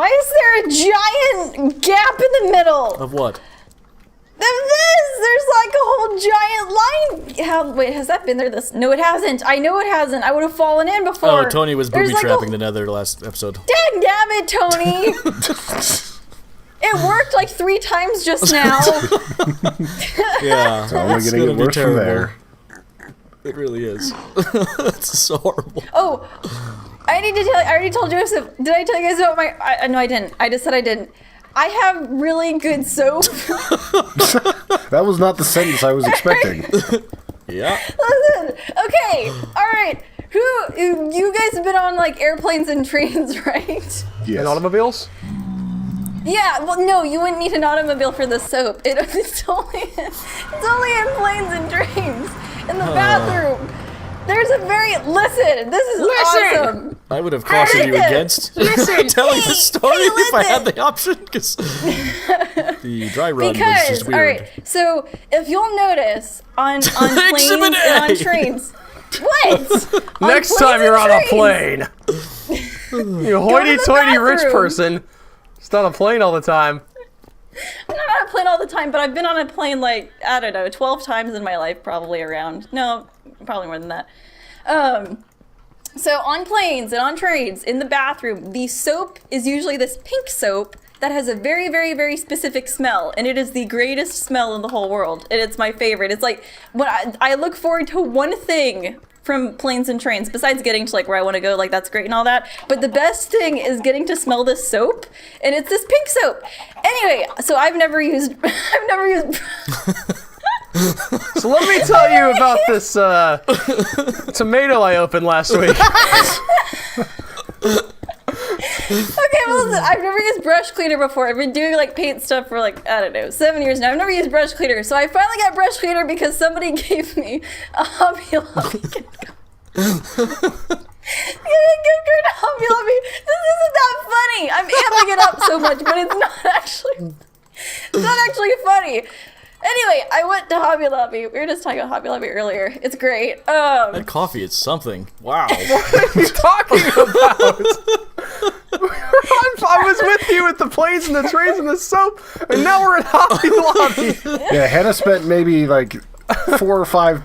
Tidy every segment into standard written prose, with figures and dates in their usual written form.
Why is there a giant gap in the middle? Of what? There's like a whole giant line. Wait, has that been there No, it hasn't. I know it hasn't. I would have fallen in before. Oh, Tony was booby-trapping the nether last episode. Dang damn it, Tony! It worked like 3 times just now. Yeah. It's only gonna get worse from there. It really is. It's so horrible. Oh, I need to tell you, I already told Joseph. Did I tell you guys about my... no, I didn't. I just said I didn't. I have really good soap. That was not the sentence I was expecting. Yeah. Listen, okay, all right. You guys have been on like airplanes and trains, right? Yes. And automobiles? Yeah. Well, no, you wouldn't need an automobile for the soap. It's only in planes and trains. In the bathroom. There's a very This is awesome. I would have cautioned you against telling the story if I had the option, because the dry run was just weird. All right, so if you'll notice on planes and on trains, what? Next time you're on a plane, you hoity-toity rich person, it's on a plane all the time. I'm not on a plane all the time, but I've been on a plane like, I don't know, 12 times in my life, probably around. No, probably more than that. So on planes and on trains, in the bathroom, the soap is usually this pink soap that has a very, very, very specific smell, and it is the greatest smell in the whole world, and it's my favorite. It's like, when I look forward to one thing from planes and trains, besides getting to like where I want to go, like that's great and all that, but the best thing is getting to smell this soap, and it's this pink soap. Anyway, so I've never used So let me tell you about this tomato I opened last week. Okay, well listen, I've never used brush cleaner before. I've been doing like paint stuff for like, I don't know, 7 years now. I've never used brush cleaner. So I finally got brush cleaner because somebody gave me a Hobby Lobby gift card. Hobby Lobby. This isn't that funny. I'm amping it up so much, but it's not actually funny. Anyway, I went to Hobby Lobby. We were just talking about Hobby Lobby earlier. It's great. That coffee is something. Wow. What are you talking about? I was with you at the planes and the trains and the soap, and now we're at Hobby Lobby. Yeah, Hannah spent maybe like 4 or 5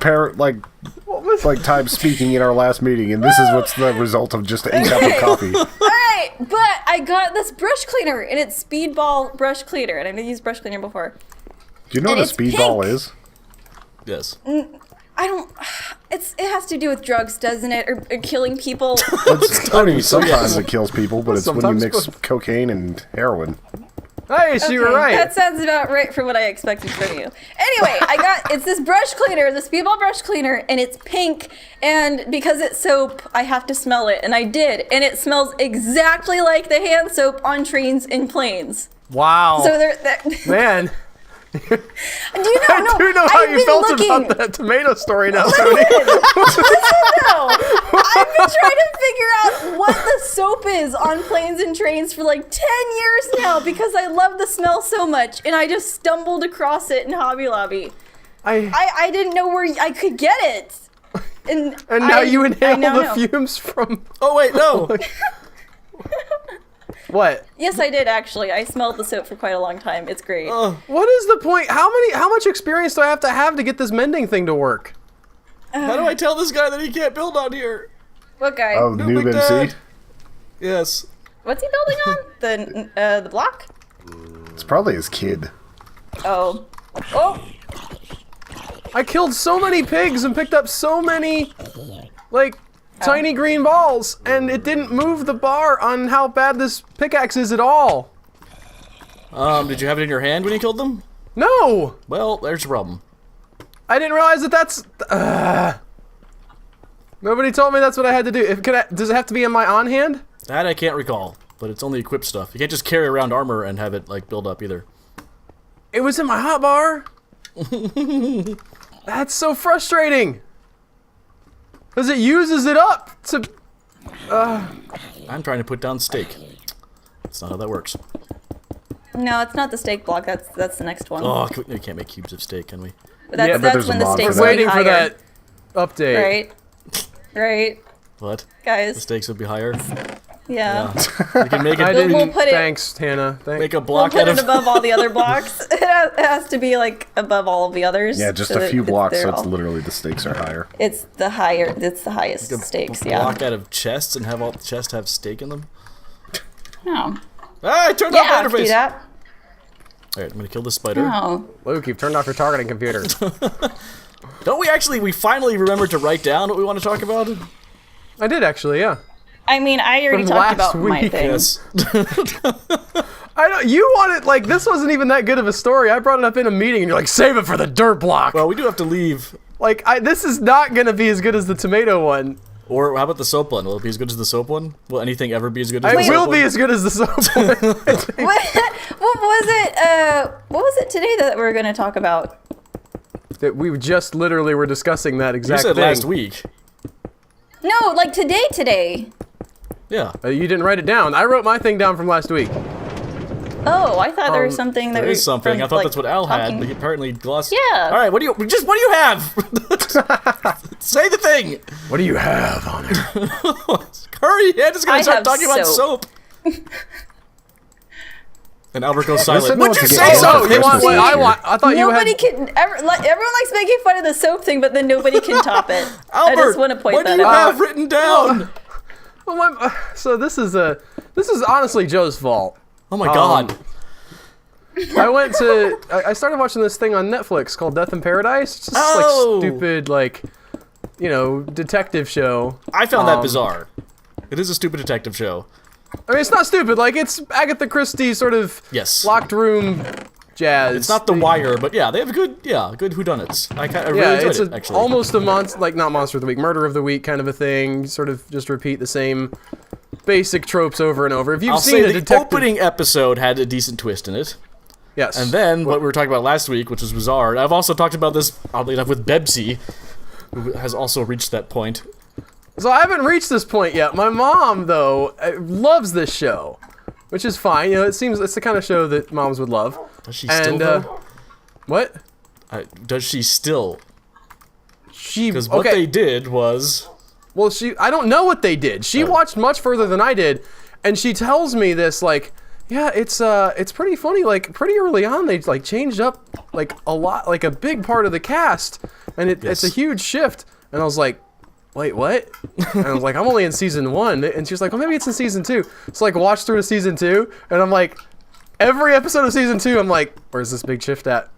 times speaking in our last meeting, and this is what's the result of just a cup of coffee. Alright, but I got this brush cleaner, and it's Speedball brush cleaner, and I've used brush cleaner before. Do you know what a speedball is? Yes. I don't... it has to do with drugs, doesn't it? Or killing people. Sometimes it kills people, but it's when you mix cocaine and heroin. Hey, so you were right. That sounds about right for what I expected from you. Anyway, it's this brush cleaner, the Speedball brush cleaner, and it's pink, and because it's soap, I have to smell it, and I did, and it smells exactly like the hand soap on trains and planes. Wow. So Man. Do you know? I do know how you felt about that tomato story now, Tony. Listen, I've been trying to figure out what the soap is on planes and trains for like 10 years now because I love the smell so much, and I just stumbled across it in Hobby Lobby. I didn't know where I could get it. And now you inhale the fumes from... Oh, wait, no. What? Yes, I did actually. I smelled the soap for quite a long time. It's great. What is the point? How much experience do I have to get this mending thing to work? How do I tell this guy that he can't build on here? What guy? Oh, Noob MC? Yes. What's he building on? The block? It's probably his kid. Oh. I killed so many pigs and picked up so many, like, tiny green balls, and it didn't move the bar on how bad this pickaxe is at all. Did you have it in your hand when you killed them? No! Well, there's a problem. I didn't realize that's... Nobody told me that's what I had to do. Does it have to be in my on hand? That I can't recall, but it's only equipped stuff. You can't just carry around armor and have it, like, build up either. It was in my hotbar. That's so frustrating. Because it uses it up to... I'm trying to put down steak. That's not how that works. No, it's not the steak block. That's the next one. Oh, we can't make cubes of steak, can we? But that's when the steaks We're will be waiting higher. for that update. Right. What? Guys. The stakes would be higher? Yeah. You can make I it. didn't. We'll put it- Thanks, Hannah. Make a We'll block put out it of. above all the other blocks. It has to be like above all of the others. Yeah, just so a that few blocks, they're so it's all- literally the stakes are higher. It's the highest stakes. Yeah. Block out of chests and have all the chests have steak in them. Oh. Ah, I turned Yeah, off my I can do interface. that. All right, I'm gonna kill this spider. Oh. Luke, you've turned off your targeting computer. Don't we finally remember to write down what we want to talk about? I did actually, yeah. I mean, I already From talked last about my week. thing. Yes. I don't. You wanted like this wasn't even that good of a story. I brought it up in a meeting, and you're like, save it for the dirt block. Well, we do have to leave. Like, this is not gonna be as good as the tomato one. Or how about the soap one? Will it be as good as the soap one? Will anything ever be as good as It the soap will one? be as good as the soap one. What was it? What was it today that we were going to talk about? That we just literally were discussing that You exact said thing. last week. No, like today. Yeah. You didn't write it down. I wrote my thing down from last week. Oh, I thought there was something that There is something. from, I thought like, that's what Al had, talking- but he apparently glossed. Yeah. All right. What do you have? Say the thing. What do you have on it? Hurry! Ed is gonna I start have talking about soap. soap. And Albert goes silent. Listen, Would no, you it's say okay. so? Oh, you want what I want? I thought you Nobody had. can everyone likes making fun of the soap thing, but then nobody can top it. I Albert, just want to point what do that you out. have written down? Well, so this is honestly Joe's fault. Oh my God. I started watching this thing on Netflix called Death in Paradise. It's just Oh. like stupid, like, detective show. I found that bizarre. It is a stupid detective show. I mean, it's not stupid. Like, it's Agatha Christie sort of Yes. locked room jazz. It's not The Wire, but yeah, they have good whodunits. I really Yeah, enjoyed it's it, actually. almost a not Monster of the Week, Murder of the Week kind of a thing. Sort of just repeat the same basic tropes over and over. If you've I'll seen say a the detective, opening episode had a decent twist in it. yes, And then what we were talking about last week, which was bizarre. I've also talked about this, oddly enough, with Bebsy, who has also reached that point. So I haven't reached this point yet. My mom, though, loves this show, which is fine. It's the kind of show that moms would love. Does she still, though? What? Does she still? She Because what they did was... Well, I don't know what they did. She watched much further than I did, and she tells me this like, yeah, it's pretty funny. Like pretty early on, they like changed up like a lot, like a big part of the cast, and it's a huge shift. And I was like, wait, what? And I was like, I'm only in season 1, and she was like, well, maybe it's in season 2. So like, watch through to season 2, and I'm like, every episode of season 2, I'm like, where's this big shift at?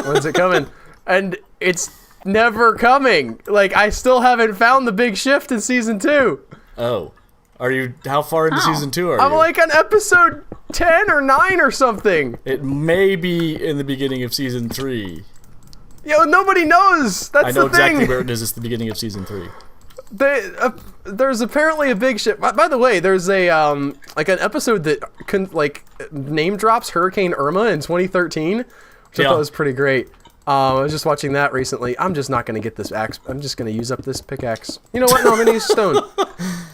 When's it coming? And it's never coming. Like, I still haven't found the big shift in season 2. Oh. How far into season 2 are I'm you? like on episode 10 or 9 or something. It may be in the beginning of season 3. Nobody knows. That's I know the exactly thing. where it is. It's the beginning of season 3. There's apparently a big shift. By the way, there's a like an episode that name drops Hurricane Irma in 2013, which I thought was pretty great. I was just watching that recently. I'm just not going to get this axe. I'm just going to use up this pickaxe. You know what? No, I'm going to use stone. I'm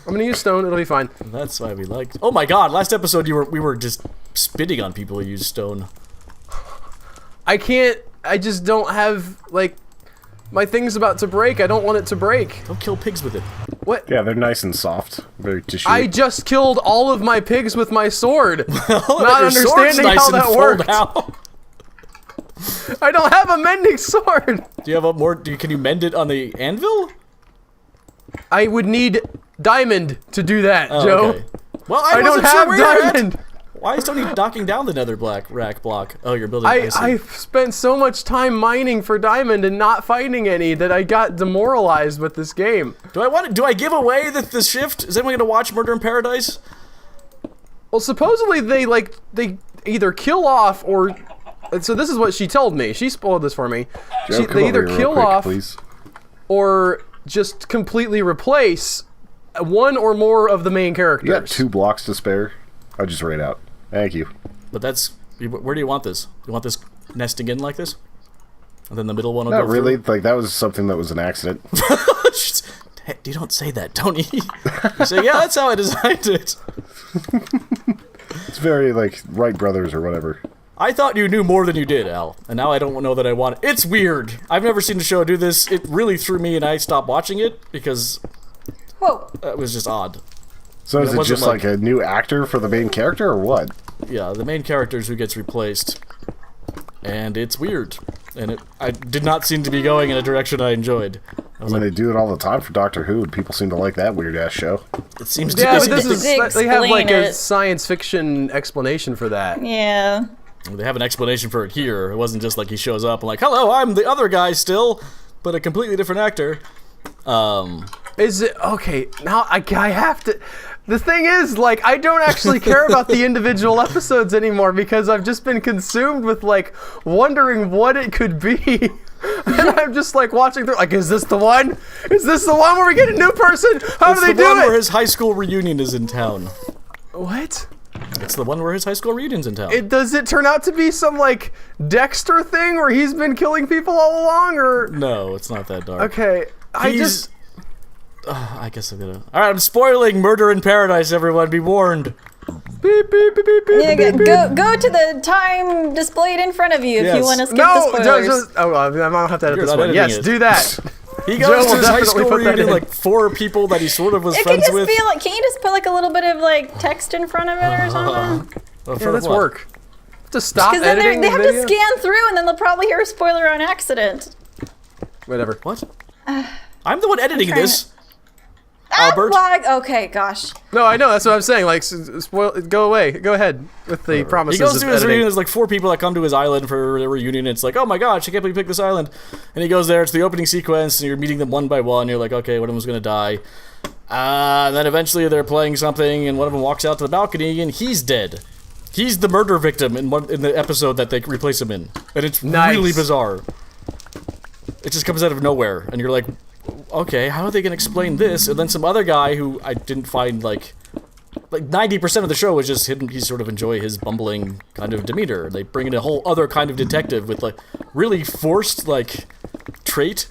going to use stone. It'll be fine. That's why we liked. Oh my God! Last episode, we were just spitting on people who use stone. I can't. I just don't have like. My thing's about to break. I don't want it to break. Don't kill pigs with it. What? Yeah, they're nice and soft. Very tissue. I just killed all of my pigs with my sword. Your Not sword's understanding nice how and that full worked. now. I don't have a mending sword. Do you have a more? Can you mend it on the anvil? I would need diamond to do that, Oh, Joe. okay. Well, I don't wasn't sure have where you're at. diamond. Why is Tony knocking down the Netherblock rack block? Oh, you're building. I see. I've spent so much time mining for diamond and not finding any that I got demoralized with this game. Do I give away the shift? Is anyone gonna watch Murder in Paradise? Well, supposedly they either kill off or. So this is what she told me. She spoiled this for me. Joe, come They over either here real kill quick, off please. or just completely replace one or more of the main characters. You got 2 blocks to spare. I just ran out. Thank you. But where do you want this? You want this nesting in like this? And then the middle one will Not go really. through? Like, that was something that was an accident. Hey, you don't say that, Tony. You say, yeah, that's how I designed it. It's very, like, Wright Brothers or whatever. I thought you knew more than you did, Al. And now I don't know that I want it. It's weird. I've never seen a show do this. It really threw me and I stopped watching it because Whoa. it was just odd. So is it wasn't just like a new actor for the main character, or what? Yeah, the main character is who gets replaced, and it's weird. And I did not seem to be going in a direction I enjoyed. I mean, they do it all the time for Doctor Who, and people seem to like that weird-ass show. It seems to Yeah, be. but this is they have like explain a it. science fiction explanation for that. Yeah. They have an explanation for it here. It wasn't just like he shows up and like, hello, I'm the other guy still, but a completely different actor. Is it okay? Now I have to. The thing is, like, I don't actually care about the individual episodes anymore because I've just been consumed with like wondering what it could be. And I'm just like watching through, like, is this the one? Is this the one where we get a new person? How It's do they the do one it? where his high school reunion is in town. What? It's the one where his high school reunion's in town. Does it turn out to be some like Dexter thing where he's been killing people all along, or? No, it's not that dark. Okay, I guess I'm gonna. All right, I'm spoiling Murder in Paradise. Everyone, be warned. Beep, beep, beep, beep, Yeah, beep, beep. go to the time displayed in front of you if Yes. you want to skip No, the spoilers. I don't have to edit You're this not one. editing Yes, it. do that. He Joe goes will to his high definitely school put that reunion in. like 4 people that he sort of was It could friends just with. be like, can you just put like a little bit of like text in front of it or something? Yeah, that's work. To stop Because then editing they the have video. to scan through and then they'll probably hear a spoiler on accident. Whatever. What? I'm the one editing trying this. Albert. Okay, gosh. No, I know. That's what I'm saying. Like, spoil. Go away. Go ahead with the promises He goes of to his editing. reunion. There's like 4 people that come to his island for their reunion. It's like, oh my gosh, I can't believe you picked this island. And he goes there. It's the opening sequence, and you're meeting them one by one. You're like, okay, one of them's gonna die. And then eventually they're playing something, and one of them walks out to the balcony, and he's dead. He's the murder victim in the episode that they replace him in, and it's Nice. really bizarre. It just comes out of nowhere, and you're like, okay, how are they gonna explain this? And then some other guy who I didn't find like 90% of the show is just him. He sort of enjoy his bumbling kind of demeanor. They bring in a whole other kind of detective with like really forced like trait,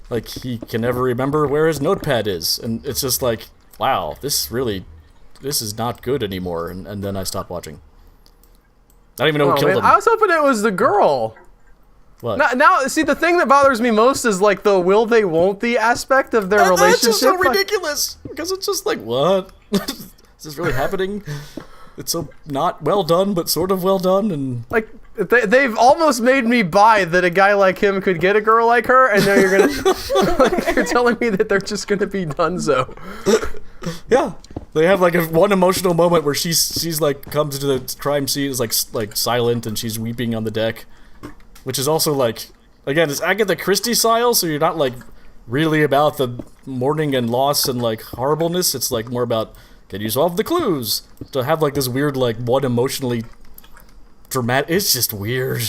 like he can never remember where his notepad is, and it's just like, wow, this is not good anymore. And then I stopped watching. I don't even know who Oh, killed man. him. I was hoping it was the girl. What? Now, see, the thing that bothers me most is like the will they, won't they aspect of their relationship. That's just so Like, ridiculous because it's just like, what? Is this really happening? It's so not well done, but sort of well done, and like they've almost made me buy that a guy like him could get a girl like her, and now you're gonna like, you're telling me that they're just gonna be donezo. yeah, they have like one emotional moment where she's like comes to the crime scene, is like silent, and she's weeping on the deck, which is also like, again, it's Agatha Christie style, so you're not like really about the mourning and loss and like horribleness. It's like more about, can you solve the clues? To have like this weird like one emotionally dramatic, it's just weird.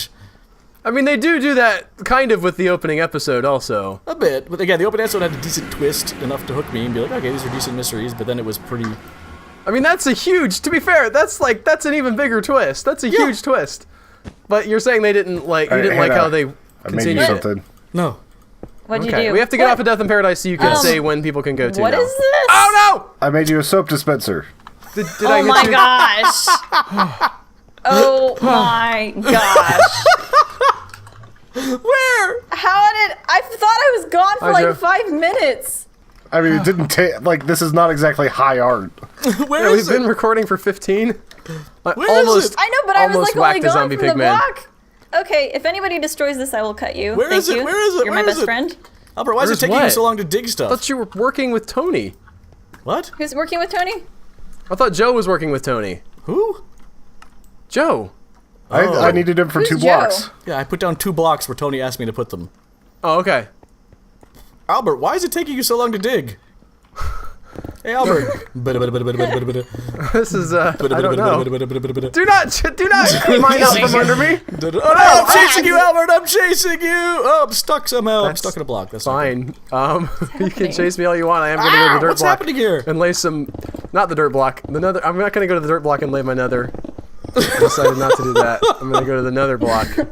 I mean, they do that kind of with the opening episode also. A bit, but again, the open episode had a decent twist, enough to hook me and be like, okay, these are decent mysteries, but then it was pretty... I mean, that's a huge, to be fair, that's an even bigger twist. That's a huge twist. But you're saying they didn't like, you didn't like how they I made you continued it. something. No. What'd you Okay, do? we have to get off of Death in Paradise so you can Um, say when people can go to What now. is this? Oh I made you a soap dispenser. no! Did Oh I hit my you? gosh. Oh my gosh. Where? I thought I was gone for Hi, like Joe. 5 minutes. I mean, it didn't take, like, this is not exactly high art. Where Yeah, is we've been it? recording for 15. I Where is almost, it? I know, but I was almost like only whacked a gone zombie from pig the man. block. Okay, if anybody destroys this, I will cut you. Where Thank is it? you. Where is it? You're Where my is best it? friend. Albert, why is it Where's taking you what? so long to dig I stuff? thought you were working with Tony. What? Who's working with Tony? I thought Joe was working with Tony. Who? Joe. I needed him for Who's 2 Joe? blocks. Yeah, I put down 2 blocks where Tony asked me to put them. Oh, okay. Albert, why is it taking you so long to dig? Hey, Albert. This is I don't know. Oh Do not mine out from under me. no, I'm chasing you, Albert! I'm chasing you! Oh, I'm stuck somehow. I'm stuck in a block. That's not good. Fine. You can chase me all you want. I am going to go to the dirt What's block happening here? and lay some. Not the dirt block. The nether. I'm not going to go to the dirt block and lay my nether. I decided not to do that. I'm going to go to the nether block and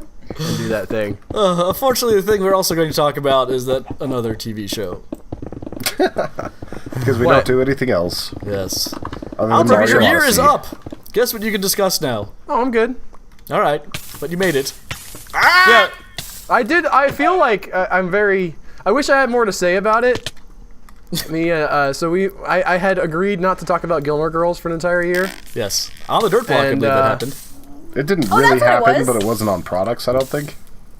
do that thing. Unfortunately, the thing we're also going to talk about is that another TV show. Because we What? don't do anything else. Yes. Other than Albert, Mario your year is Odyssey. up. Guess what you can discuss now. Oh, I'm good. All right, but you made it. Yeah, I did. I feel like I'm very. I wish I had more to say about it. I had agreed not to talk about Gilmore Girls for an entire year. Yes. On the dirt block, I And, believe that happened. It didn't Oh, really that's what it happen, was? but it wasn't on products, I don't think.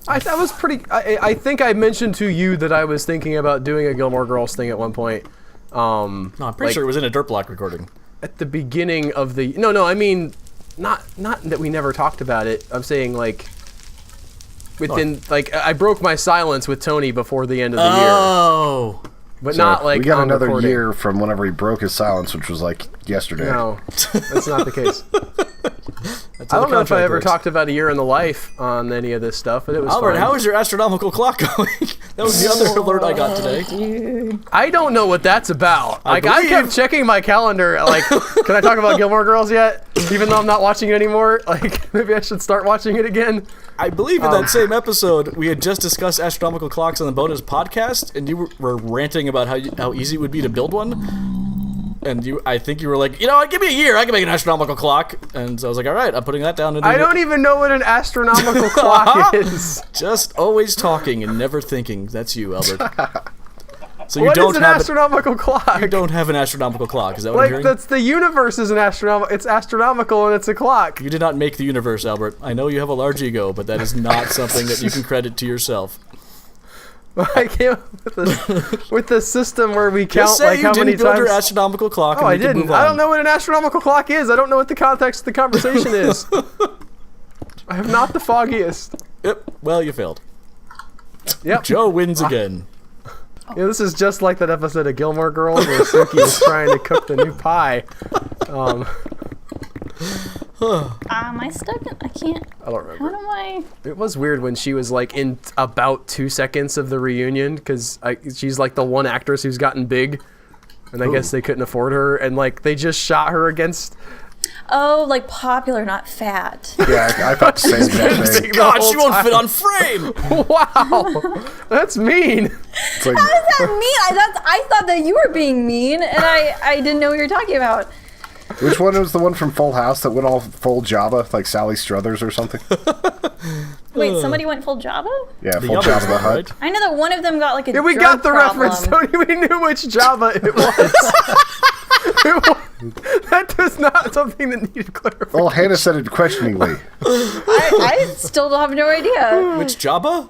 That was pretty. I think I mentioned to you that I was thinking about doing a Gilmore Girls thing at one point. No, I'm pretty sure it was in a dirt block recording. At the beginning of the. No, I mean, not that we never talked about it. I'm saying like. Within I broke my silence with Tony before the end of the year, Oh. but So not like we got on another recording. year from whenever he broke his silence, which was like yesterday. No, that's not the case. That's I how don't the know if I contract ever works. talked about a year in the life on any of this stuff, but it was Albert, fun. how is your astronomical clock going? That was the other alert I got today. I don't know what that's about. I believe- kept checking my calendar. Like, can I talk about Gilmore Girls yet? Even though I'm not watching it anymore. Like, maybe I should start watching it again. I believe in that same episode, we had just discussed astronomical clocks on the bonus podcast, and you were ranting about how easy it would be to build one. And I think you were like, give me a year, I can make an astronomical clock. And so I was like, all right, I'm putting that down. I don't even know what an astronomical clock is. Just always talking and never thinking. That's you, Albert. So you What don't is an have astronomical clock? you don't have an astronomical clock. Is that what I'm Like, hearing? that's the universe is an astronomical. It's astronomical and it's a clock. You did not make the universe, Albert. I know you have a large ego, but that is not something that you can credit to yourself. I came up with the system where we count Just say like you how didn't many build your times. astronomical clock. Oh, and I we can didn't. move on. I don't know what an astronomical clock is. I don't know what the context of the conversation is. I am not the foggiest. Yep. Well, you failed. Yep. Joe wins again. Yeah, this is just like that episode of Gilmore Girls where Suki is trying to cook the new pie. Am I stuck? I can't. I don't How remember. do I? It was weird when she was like in about 2 seconds of the reunion because she's like the one actress who's gotten big, and I guess they couldn't afford her, and like they just shot her against. Oh, like popular, not fat. Yeah, I thought the same exact thing. God, whole she won't time. fit on frame. Wow, that's mean. It's like, How does that mean? I thought that you were being mean, and I didn't know what you were talking about. which one was the one from Full House that went all full Java, like Sally Struthers or something? Wait, somebody went full Java? Yeah, The full others, Java the right? Hutt. I know that one of them got like a Yeah, we drug got the problem. reference, Tony. We knew which Java it was. That was not something that needed clarification. Well, Hannah said it questioningly. I still have no idea. Which Jabba?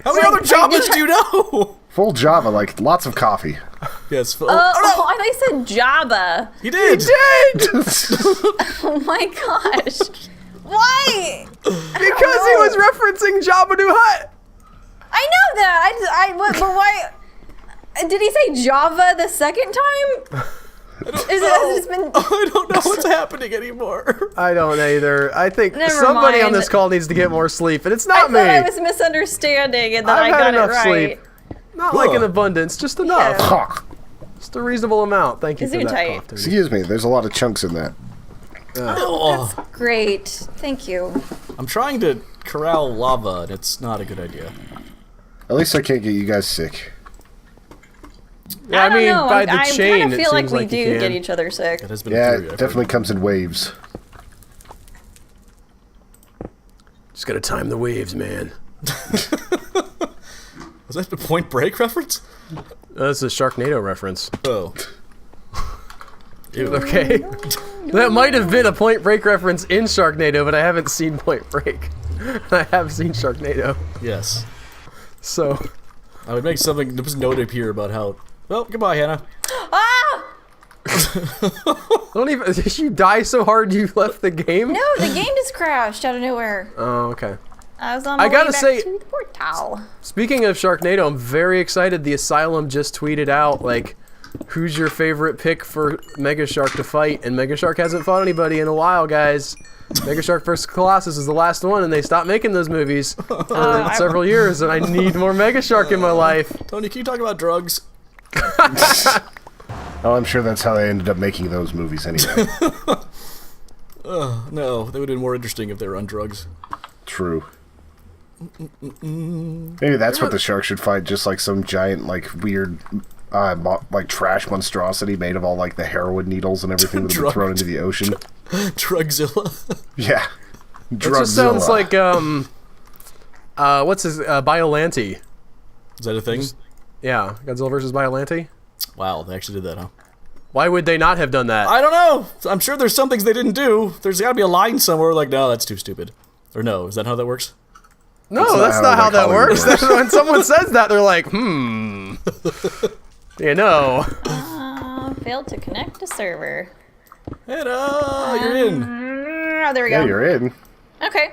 How many other Jabbas do you know? Full Java, like lots of coffee. Yes. Oh, I thought you said Java. He did. Oh my gosh. Why? Because he was referencing Jabba the Hutt. I know that. But why? Did he say Java the second time? It's been. I don't know what's happening anymore. I don't either. I think Never somebody on mind. this call needs to get more sleep, and it's I not me. thought I was misunderstanding, and then I've I had got it enough right. sleep. Not like an abundance, just enough. Huh. Just a reasonable amount. Thank you for that, Gesundheit. cough, Tony. Excuse me, there's a lot of chunks in that. Oh, Great. Thank you. I'm trying to corral lava, and it's not a good idea. At least I can't get you guys sick. Yeah, I don't know. by the I chain, kind of it feel like seems we like you do can. get each other sick. That has been a Yeah, theory. it I've definitely heard. comes in waves. Just gotta time the waves, man. Was that the Point Break reference? That's a Sharknado reference. Oh. Ew. Okay. That might have been a Point Break reference in Sharknado, but I haven't seen Point Break. I have seen Sharknado. Yes. So, I would make something. There was a note up here about how. Well, goodbye, Hannah. Ah! don't even. Did you die so hard you left the game? No, the game just crashed out of nowhere. Oh, okay. I was on my I gotta way back say- to the portal. Speaking of Sharknado, I'm very excited. The Asylum just tweeted out, like, who's your favorite pick for Mega Shark to fight? And Mega Shark hasn't fought anybody in a while, guys. Mega Shark vs. Colossus is the last one, and they stopped making those movies for several years, and I need more Mega Shark in my life. Tony, can you talk about drugs? Oh, I'm sure that's how they ended up making those movies anyway. No, they would have been more interesting if they were on drugs. True. Maybe that's what the shark should fight, just like some giant, like, weird, like, trash monstrosity made of all, like, the heroin needles and everything that have been thrown into the ocean. Drugzilla. Yeah. It just sounds like, what's his, Biollante. Is that a thing? Yeah, Godzilla vs. Biollante. Wow, they actually did that, huh? Why would they not have done that? I don't know. I'm sure there's some things they didn't do. There's got to be a line somewhere like, no, that's too stupid. Or no, is that how that works? No, that's not how that Hollywood works. When someone says that, they're like, you know. Failed to connect to server. Hello, you're in. Oh, there we Yeah, go. you're in. Okay.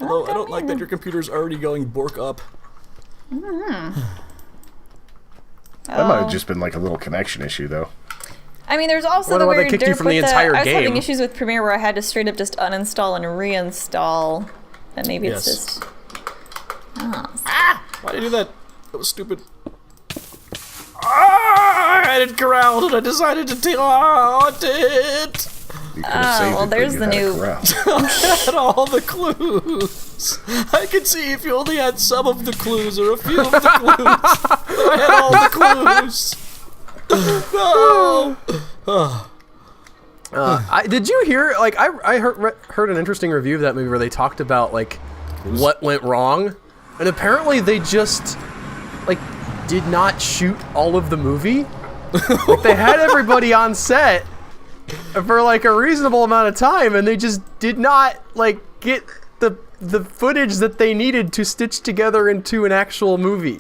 Although I don't like that your computer's already going bork up. That might have just been like a little connection issue, though. I mean, there's also Wonder the why they weird kicked you derp from the with entire I was having game. issues with Premiere where I had to straight up just uninstall and reinstall. And maybe it's Yes. just... Why did you do that? That was stupid. I had it corralled and I decided to taunt it. You could have saved well, it, but there's you the had new- it corralled. I had all the clues. I could see if you only had some of the clues or a few of the clues. I had all the clues. No. Did you hear? Like, I heard an interesting review of that movie where they talked about like what went wrong, and apparently they just like did not shoot all of the movie. Like, they had everybody on set for like a reasonable amount of time, and they just did not like get the footage that they needed to stitch together into an actual movie.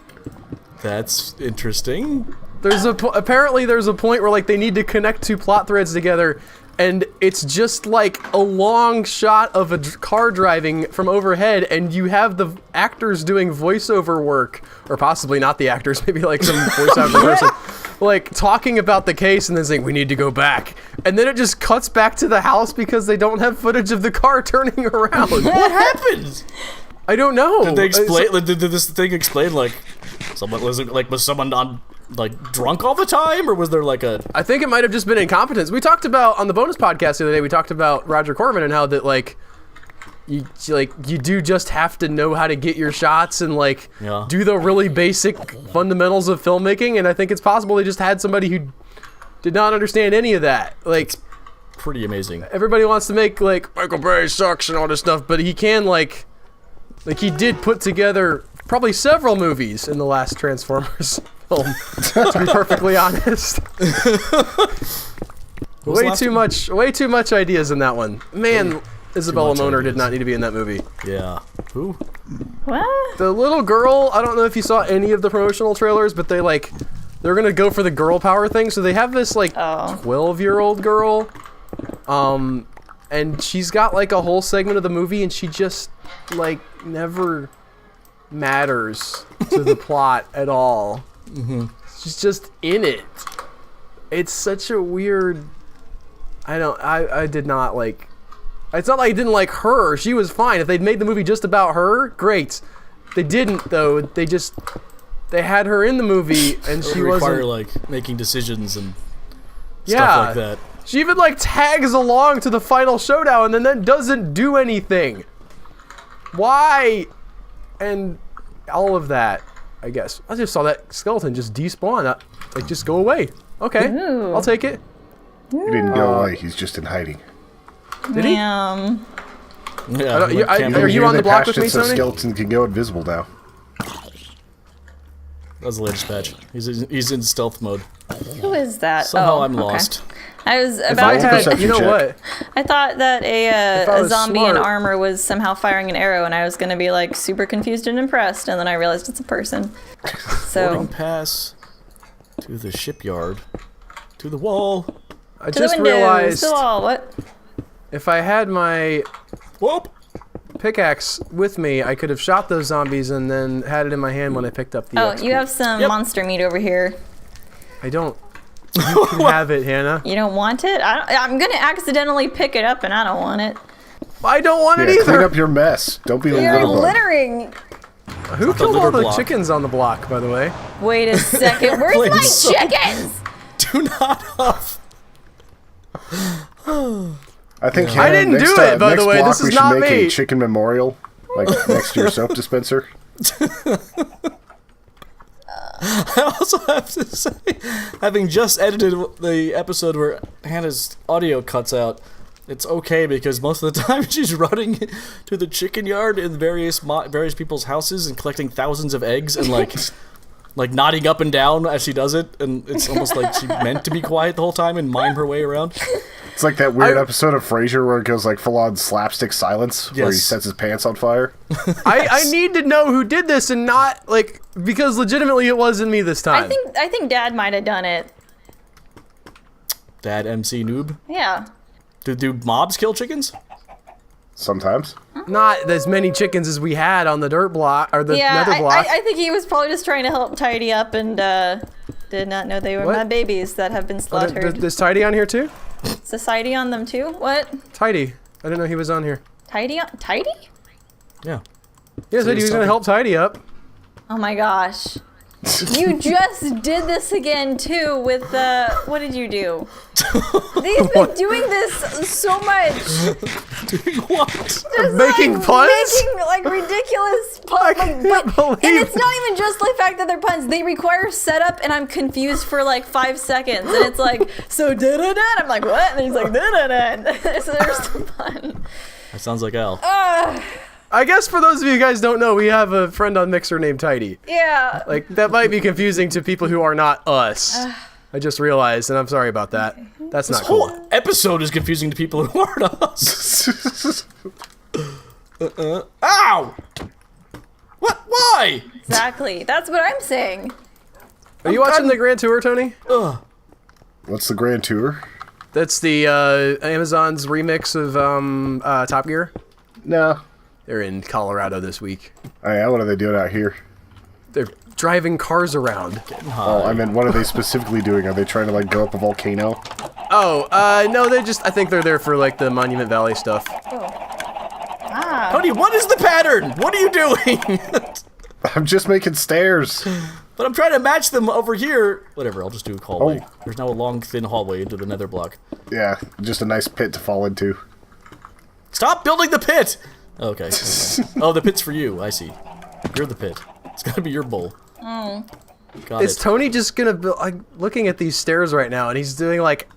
That's interesting. Apparently there's a point where like they need to connect two plot threads together, and it's just like a long shot of a car driving from overhead, and you have the actors doing voiceover work, or possibly not the actors, maybe like some voiceover person, like talking about the case and then saying we need to go back, and then it just cuts back to the house because they don't have footage of the car turning around. What happened? I don't know. Did they explain? Did this thing explain like someone was someone on like drunk all the time, or was there like a? I think it might have just been incompetence. We talked about on the bonus podcast the other day. We talked about Roger Corman and how that like you do just have to know how to get your shots and like Yeah. do the really basic fundamentals of filmmaking. And I think it's possible they just had somebody who did not understand any of that. Like, Pretty amazing. everybody wants to make like Michael Bay sucks and all this stuff, but he can like he did put together probably several movies in the last Transformers film. To be perfectly honest. was the Way too much ideas in that one. Man, Isabella much Moner did ideas. not need to be in that movie. Yeah. Who? What? The little girl, I don't know if you saw any of the promotional trailers, but they're gonna go for the girl power thing. So they have this like 12-year-old girl, and she's got like a whole segment of the movie, and she just like never matters to the plot at all. Mm-hmm. She's just in it. It's such a weird. I did not like. It's not like I didn't like her. She was fine. If they'd made the movie just about her, great. They didn't though. They had her in the movie, and she require wasn't. like making decisions and Yeah. stuff like that. She even like tags along to the final showdown and then doesn't do anything. Why? And all of that, I guess. I just saw that skeleton just despawn. Like, just go away. Okay, I'll take it. He didn't go away. He's just in hiding. Did he? Yeah. don't- you- like I- camera- are you Here on they the block patched with me, it so Sony? skeleton can go invisible now. That was the latest patch. He's in stealth mode. Who is that? Somehow Oh, I'm okay. lost. I was I about had- to. You know check. what? I thought that If I a was zombie in smart- armor was somehow firing an arrow, and I was gonna be like super confused and impressed, and then I realized it's a person. Boarding So pass to the shipyard to the wall. I to the just windows, realized to the wall. What? if I had my Whoop! pickaxe with me, I could have shot those zombies and then had it in my hand when I picked up the Oh, XP. you have some Yep. monster meat over here. I don't. You can have it, Hannah. You don't want it? I'm gonna accidentally pick it up, and I don't want it. I don't want Yeah, it clean either. up your mess. Don't be a You're little bug. littering. Who killed all the Netherblock. chickens on the block, by the way? Wait a second. Where's Playing my so- chickens? Do not huff. I think I Hannah, didn't next do time- it, by the next way. block This we is should not make me. a chicken memorial, like next to your soap dispenser. I also have to say, having just edited the episode where Hannah's audio cuts out, It's okay because most of the time she's running to the chicken yard in various people's houses and collecting thousands of eggs and like nodding up and down as she does it, and it's almost like she meant to be quiet the whole time and mime her way around. It's like that weird episode of Frasier where it goes like full on slapstick silence, where he sets his pants on fire. I need to know who did this and not like because legitimately it wasn't me this time. I think Dad might have done it. Dad MC noob. Yeah. Do mobs kill chickens? Sometimes. Not as many chickens as we had on the dirt block or the nether block. I think he was probably just trying to help tidy up and did not know they were my babies that have been slaughtered. There's Tidy on here too? Society on them too? What? Tidy. I didn't know he was on here. Tidy? Yeah. Yeah, said he was gonna help tidy up. Oh my gosh. You just did this again too with what did you do? They've been doing this so much. Doing what? Just, Making puns? Making like ridiculous puns. And it's not even just the fact that they're puns. They require setup and I'm confused for like 5 seconds. And it's like, so da-da-da. I'm like, what? And he's like, da-da-da. So there's the pun. That sounds like Al. I guess for those of you guys don't know, we have a friend on Mixer named Tidy. Yeah. Like, that might be confusing to people who are not us. I just realized, and I'm sorry about that. That's not cool. Whole episode is confusing to people who aren't us. Ow! What? Why? Exactly. That's what I'm saying. Are you watching the Grand Tour, Tony? What's the Grand Tour? That's the Amazon's remix of Top Gear. No. They're in Colorado this week. Oh yeah, what are they doing out here? They're driving cars around. Oh, I mean, what are they specifically doing? Are they trying to like go up a volcano? Oh, no, I think they're there for like the Monument Valley stuff. Tony, what is the pattern? What are you doing? I'm just making stairs. But I'm trying to match them over here. Whatever, I'll just do a hallway. Oh. There's now a long, thin hallway into the Netherblock. Yeah, just a nice pit to fall into. Stop building the pit! Okay. Oh, the pit's for you. I see. You're the pit. It's gotta be your bowl. Got Is it. Tony just gonna build, like, looking at these stairs right now, and he's doing like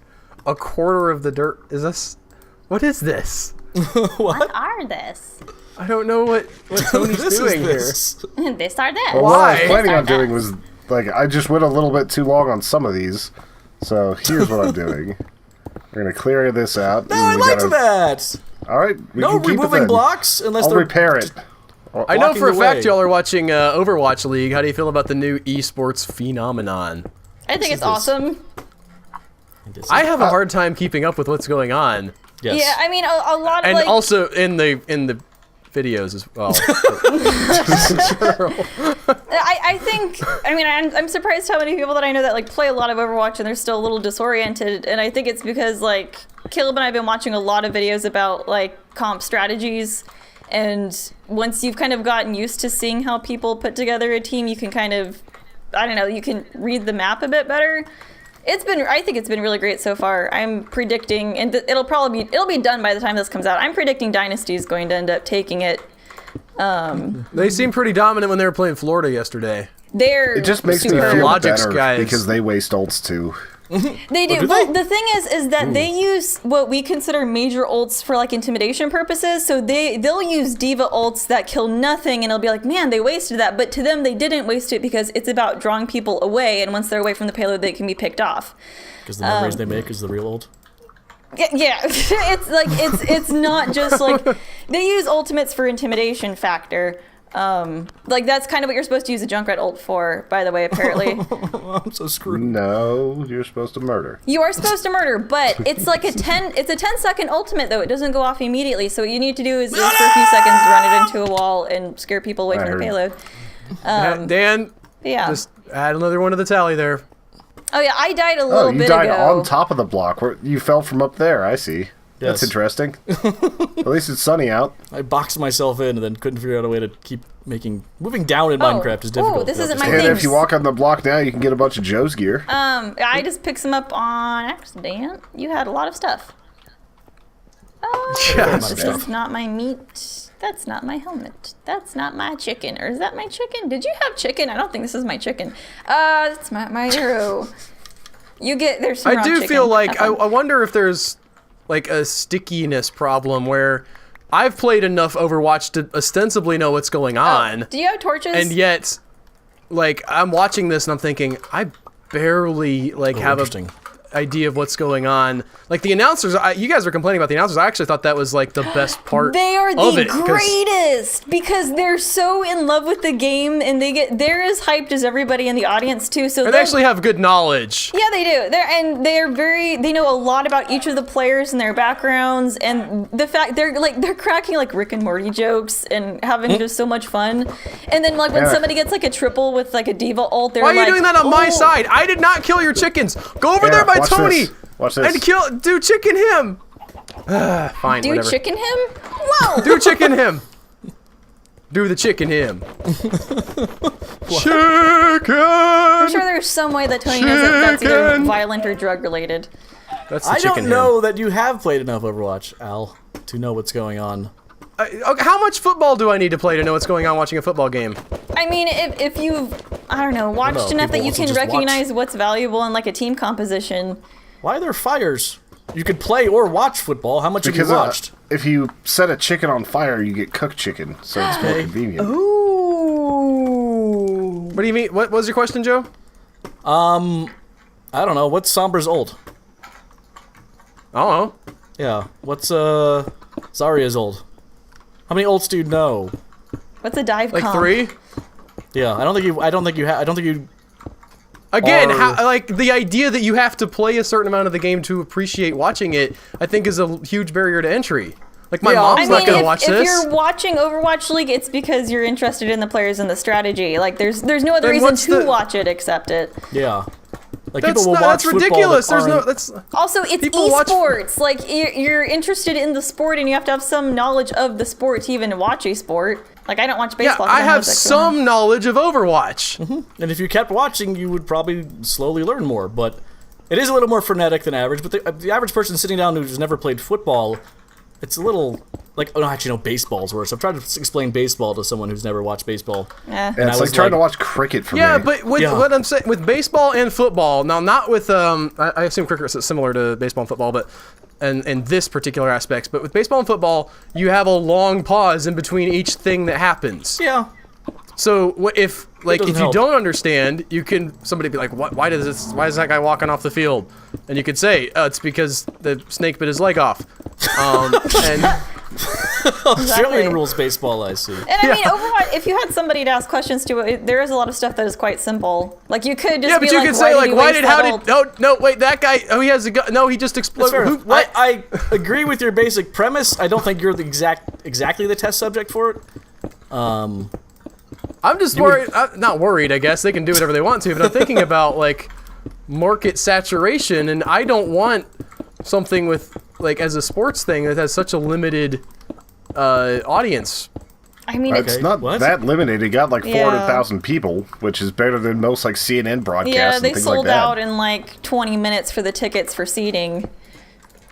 a quarter of the dirt? What is this? What are this? I don't know what Tony's This doing is this. This are this. Well, what I was Why? planning on doing was, like, I just went a little bit too long on some of these. So here's what I'm doing. We're gonna clear this out. No, I liked that! Alright, we No can keep it removing then. blocks unless I'll they're... repair it. I know Walking for a away. fact y'all are watching Overwatch League. How do you feel about the new esports phenomenon? I think it's this? awesome. I have a hard time keeping up with what's going on, Yes. Yeah, I mean, a lot of and like... also in the videos as well. I think, I mean, I'm surprised how many people that I know that like play a lot of Overwatch and they're still a little disoriented. And I think it's because like Caleb and I have been watching a lot of videos about like comp strategies. And once you've kind of gotten used to seeing how people put together a team, you can kind of, I don't know, you can read the map a bit better. I think it's been really great so far. I'm predicting, and it'll be done by the time this comes out. I'm predicting Dynasty is going to end up taking it. They seem pretty dominant when they were playing Florida yesterday. It just makes me super. feel Logic's better guys. because they waste ults too. They do. do Well, they? the thing is that they use what we consider major ults for like intimidation purposes. So they'll use diva ults that kill nothing, and it'll be like, man, they wasted that. But to them, they didn't waste it because it's about drawing people away, and once they're away from the payload, they can be picked off. Because the memories they make is the real old. Yeah, it's like it's not just like they use ultimates for intimidation factor. Like that's kind of what you're supposed to use a Junkrat ult for, by the way, apparently. I'm so screwed. No, you're supposed to murder. You are supposed to murder, but it's like it's a 10-second ultimate though. It doesn't go off immediately. So what you need to do is for a few seconds run it into a wall and scare people away from the payload. Dan, Yeah. just add another one to the tally there. Oh yeah, I died a Oh, little you bit died ago. on top of the block. You fell from up there. I see. That's Yes. interesting. At least it's sunny out. I boxed myself in and then couldn't figure out a way to keep moving down in Minecraft is difficult. this isn't without my just- thing. And if you walk on the block now, you can get a bunch of Joe's gear. I just picked some up on accident. You had a lot of stuff. Oh, Yeah. this stuff. is not my meat. That's not my helmet. That's not my chicken. Or is that my chicken? Did you have chicken? I don't think this is my chicken. That's my arrow. There's some I raw do chicken. feel like Have I fun. wonder if there's like a stickiness problem where I've played enough Overwatch to ostensibly know what's going on. Do you have torches? And yet, like, I'm watching this and I'm thinking, I barely, like, have interesting. a idea of what's going on. Like, the announcers, you guys were complaining about the announcers. I actually thought that was, like, the best part They are of the it, 'cause- greatest because they're so in love with the game and they're as hyped as everybody in the audience too. So And they actually have good knowledge. yeah, they do. They know a lot about each of the players and their backgrounds, and the fact they're cracking like Rick and Morty jokes and having just so much fun. And then like when Yeah. somebody gets like a triple with like a diva ult, they're Why are like, you doing that on my "Oh." side? I did not kill your chickens. Go over Yeah, there by watch Tony this. Watch this. and do chicken him. Fine, Do whatever. chicken him? Whoa! Do chicken him. Do the chicken him. Chicken. I'm sure there's some way that Tony knows that that's either Chicken. violent or drug related. That's the I chicken don't know that you have played enough Overwatch, Al, to know what's going on. Okay, how much football do I need to play to know what's going on watching a football game? I mean, if you've, I don't know, watched know, enough that people you also can just recognize what's valuable in like a team composition. Why are there fires? You could play or watch football. How much have Because you watched? if you set a chicken on fire, you get cooked chicken, so it's more convenient. Ooh. What do you mean? What was your question, Joe? I don't know. What's Sombra's old? I don't know. Yeah. What's Zarya's old? How many ults do you know? What's a dive Like comp? 3? Yeah, I don't think you. Again, Or- like the idea that you have to play a certain amount of the game to appreciate watching it, I think is a huge barrier to entry. Like my Yeah, mom's I not mean, gonna if, watch if this. you're watching Overwatch League, it's because you're interested in the players and the strategy. Like, there's no other Then reason what's to the- watch it except it. Yeah. Like That's people will not, watch that's football ridiculous. that There's no. aren't- That's Also, it's People watch- esports. Like, you're interested in the sport, and you have to have some knowledge of the sport to even watch a sport. Like, I don't watch yeah. baseball. 'cause I don't know have what's actually going on. some knowledge of Overwatch. And if you kept watching, you would probably slowly learn more. But it is a little more frenetic than average. But the average person sitting down who's never played football, it's a little like, oh no, actually no, baseball's worse. I've tried to explain baseball to someone who's never watched baseball. Yeah. Yeah, I it's was like trying like- to watch cricket for Yeah, me. but with Yeah. what I'm saying with baseball and football, now not with I assume cricket is similar to baseball and football, but and in this particular aspects, but with baseball and football, you have a long pause in between each thing that happens. Yeah. So if like doesn't if you help. don't understand, you can somebody be like, what? Why is that guy walking off the field? And you could say, it's because the snake bit his leg off. And Australian rules baseball, I see. And I mean, Overwatch, if you had somebody to ask questions to, there is a lot of stuff that is quite simple. Like, you could just yeah, be but you like, could say like, you why waste did that how ult? did no wait that guy he has a gun no he just That's exploded. fair Who, enough. what? I agree with your basic premise. I don't think you're the exactly the test subject for it. I'm just worried. I'm not worried, I guess. They can do whatever they want to, but I'm thinking about, like, market saturation, and I don't want something with, like, as a sports thing that has such a limited audience. I mean, It's it's, not What? that limited. It got like Yeah. 400,000 people, which is better than most like CNN broadcasts yeah, and they things sold like that. out in like 20 minutes for the tickets for seating.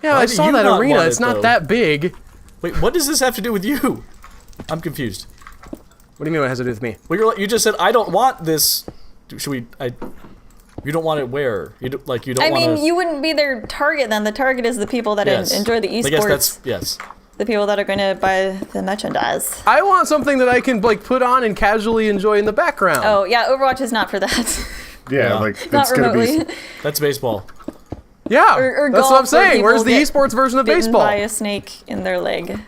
Yeah, Why I do saw you that not arena. want It's it, not though? that big. Wait, what does this have to do with you? I'm confused. What do you mean what has to do with me? Well, you just said I don't want this. Should we? You don't want it where? You don't like. You don't I want. mean, you wouldn't be their target then. The target is the people that Yes. enjoy the I guess esports. that's yes. The people that are going to buy the merchandise. I want something that I can, like, put on and casually enjoy in the background. Oh, yeah, Overwatch is not for that. Yeah, Yeah. like Not it's gonna remotely. be. That's baseball. Yeah, Or that's what golf I'm saying. where Where's the people get esports version of Bitten baseball? by a snake in their leg.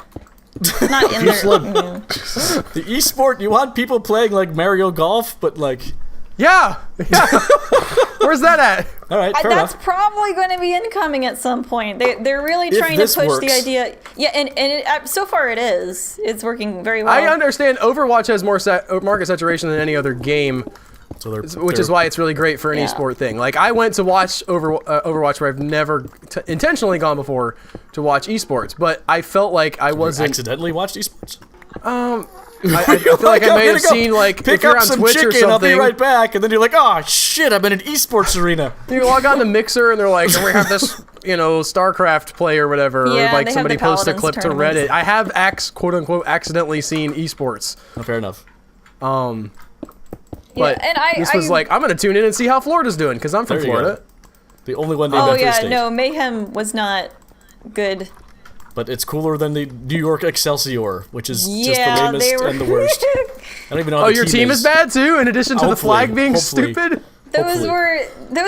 Not in their... The esport. You want people playing like Mario Golf, but like. Yeah. Where's that at? All right, fair That's enough. probably going to be incoming at some point. They're really If trying to this push works. the idea. Yeah, and so far it is. It's working very well. I understand Overwatch has more market saturation than any other game, So they're, which is why it's really great for an Yeah. esport thing. Like, I went to watch Overwatch where I've never intentionally gone before to watch esports, but I felt like I wasn't. accidentally watched esports. I feel like I may have seen, like, pick if you're up on some Twitch or chicken. I'll be something, right back, and then you're like, oh shit, I'm in an esports arena. you log on to Mixer and they're like, we have this, StarCraft play or whatever, or Yeah, like they have somebody the posts a Paladins clip to tournaments. Reddit. I have quote unquote accidentally seen esports. Oh, fair enough. But and I- this was I- like, I'm gonna tune in and see how Florida's doing because I'm from There you Florida. go. The only one named Oh after a yeah, state. no, Mayhem was not good. But it's cooler than the New York Excelsior, which is just the Yeah, lamest they were. and the worst. I don't even know how Oh, the your team is bad too. In addition to the Hopefully, flag being hopefully. stupid. Those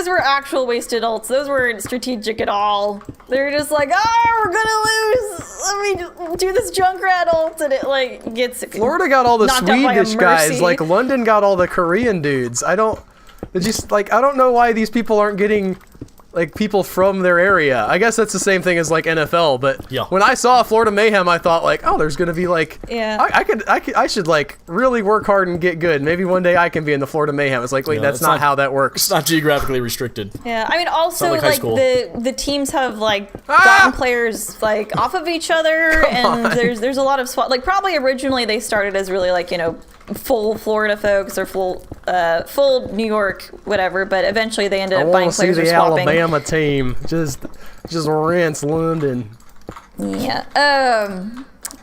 were actual wasted ults. Those weren't strategic at all. They were just like, oh, we're gonna lose. Let me do this Junkrat ult, and it like gets. Florida got all the knocked out by a Swedish guys. Mercy. Like London got all the Korean dudes. I don't know why these people aren't getting like people from their area. I guess that's the same thing as like NFL. But Yeah. when I saw Florida Mayhem, I thought like, oh, there's gonna be like, Yeah. I should like really work hard and get good. Maybe one day I can be in the Florida Mayhem. It's like, wait, Yeah, that's it's not not- how that works. It's not geographically restricted. Yeah, I mean, also like high like school. the teams have like gotten players like off of each other, and there's a lot of swap. Like probably originally they started as really like full Florida folks or full New York whatever, but eventually they ended I up want buying to see players or the swapping. Alabama team just rinse London. Yeah.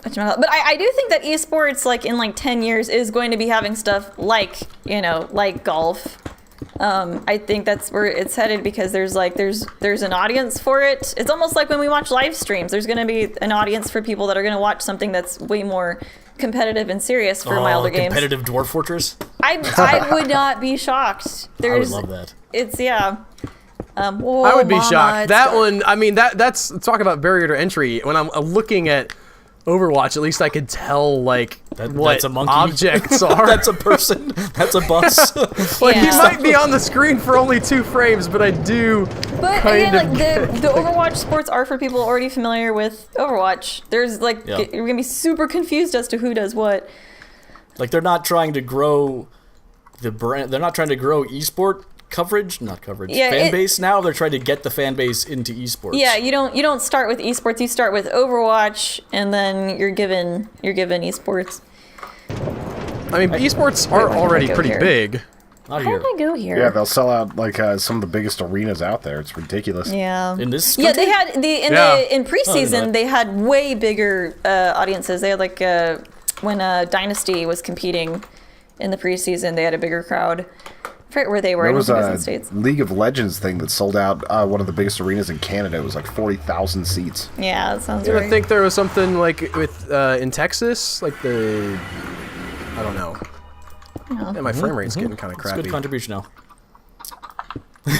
But I do think that esports like in like 10 years is going to be having stuff like like golf. I think that's where it's headed because there's an audience for it. It's almost like when we watch live streams. There's going to be an audience for people that are going to watch something that's way more competitive and serious for milder games. Competitive Dwarf Fortress? I would not be shocked. I would love that. It's yeah. I would be mama, shocked. it's That dark. one, I mean, that's talk about barrier to entry. When I'm looking at Overwatch, at least I could tell like what that's a monkey. objects are. That's a person. That's a bus. Like he Yeah. might be on the screen for only 2 frames, but I do. But kind again, of like the Overwatch sports are for people already familiar with Overwatch. There's like Yeah. you're gonna be super confused as to who does what. Like they're not trying to grow the brand. They're not trying to grow esport coverage, not coverage. Yeah, fan base now. They're trying to get the fan base into esports. Yeah, you don't start with esports. You start with Overwatch, and then you're given esports. I mean, esports are where did I already go pretty here? big. Not How here. did I go here? Yeah, they'll sell out like some of the biggest arenas out there. It's ridiculous. Yeah. In this Yeah, country? they had in preseason that. they had way bigger audiences. They had like when Dynasty was competing in the preseason, they had a bigger crowd. I forget where they were. There I don't was think it was in a the States. League of Legends thing that sold out one of the biggest arenas in Canada. It was like 40,000 seats. Yeah, that sounds I right. think there was something like with in Texas, like I don't know. Yeah, my frame rate's getting kind of It's a crappy. good contribution now.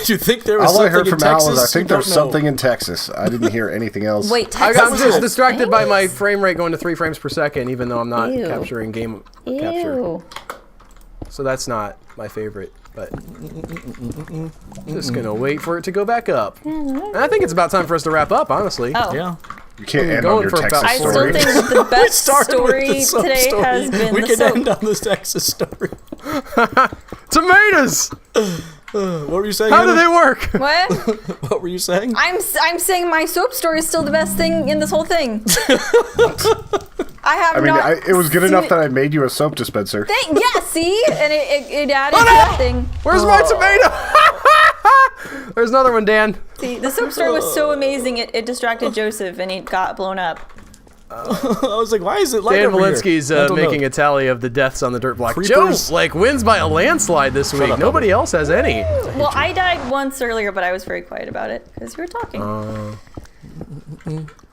You think there was All I something heard in from Al Texas? was, I think You don't there's know. something in Texas. I didn't hear anything else. Wait, I'm Texas just has distracted by my things? frame rate going to 3 frames per second, even though I'm not Ew. capturing game capture. Ew. So that's not my favorite, but just gonna wait for it to go back up. And I think it's about time for us to wrap up, honestly. Oh. Yeah. You can't end going on your for Texas about I still story. think that the best Started with story the soap today story. has been We the can soap. end on this Texas story. Tomatoes! What were you saying? How do Anna? they work? What? What were you saying? I'm saying my soap story is still the best thing in this whole thing. I have I mean, not. it was good seen enough it- that I made you a soap dispenser. Yeah, see, and it added to no! that thing. Where's my tomato? There's another one, Dan. See, the soap story was so amazing it distracted Joseph and he got blown up. I was like, why is it like Dan over here? Walensky's Mental making note. a tally of the deaths on the dirt block. Creepers. Joe, like, wins by a landslide this week. up, Nobody else has any. Well, I died once earlier, but I was very quiet about it because you were talking.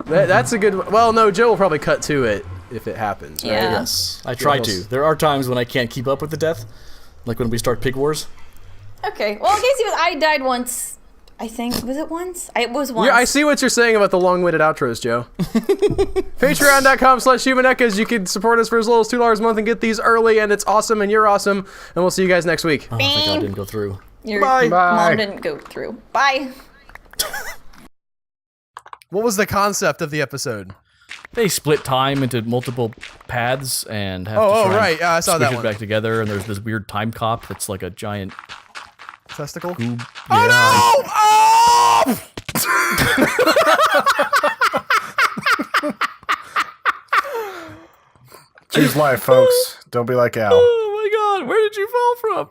That's a good. Well, no, Joe will probably cut to it if it happens. Right? Yeah. Yes, I try Yes. to. There are times when I can't keep up with the death, like when we start Pig Wars. Okay. Well, in case you was, I died once. I think was it once? It was once. Yeah, I see what you're saying about the long-winded outros, Joe. Patreon.com/humanecas. You can support us for as little as $2 a month and get these early, and it's awesome, and you're awesome. And we'll see you guys next week. Oh, thank God it didn't go through. Your Bye. Bye. mom didn't go through. Bye. What was the concept of the episode? They split time into multiple paths and have to Oh, try and right. Yeah, I saw squish that it one. back together. And there's this weird time cop that's like a giant Testicle? goob. Oh, no! Oh! Choose life, folks. Don't be like Al. Oh my God, where did you fall from?